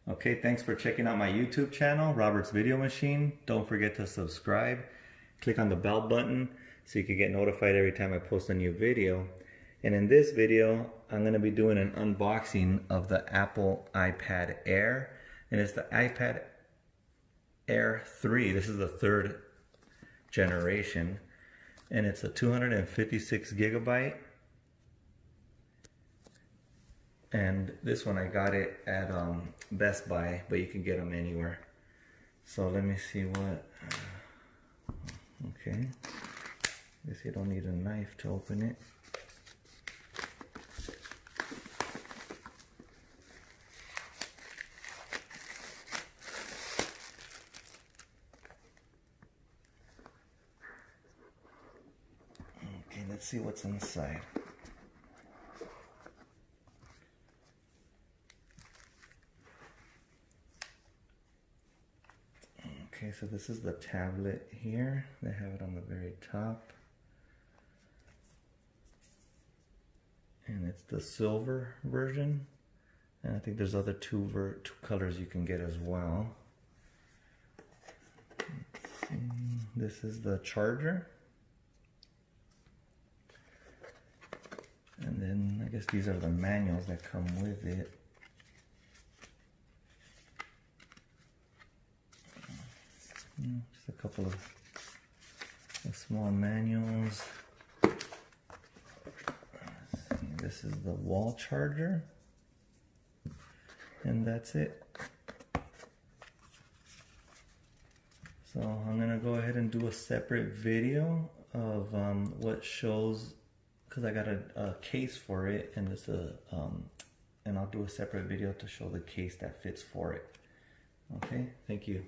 Okay, thanks for checking out my YouTube channel, Robert's Video Machine. Don't forget to subscribe. Click on the bell button so you can get notified every time I post a new video. And in this video, I'm going to be doing an unboxing of the Apple iPad Air. And it's the iPad Air 3. This is the third generation. And it's a 256 gigabyte. And this one I got it at Best Buy, but you can get them anywhere. So let me see what, okay. I guess you don't need a knife to open it. Okay, let's see what's inside. Okay, so this is the tablet here. They have it on the very top. And it's the silver version. And I think there's other two colors you can get as well. Let's see. This is the charger. And then I guess these are the manuals that come with it. Just a couple of small manuals. This is the wall charger, and that's it. So I'm gonna go ahead and do a separate video of what shows, because I got a case for it, and it's and I'll do a separate video to show the case that fits for it. Okay, thank you.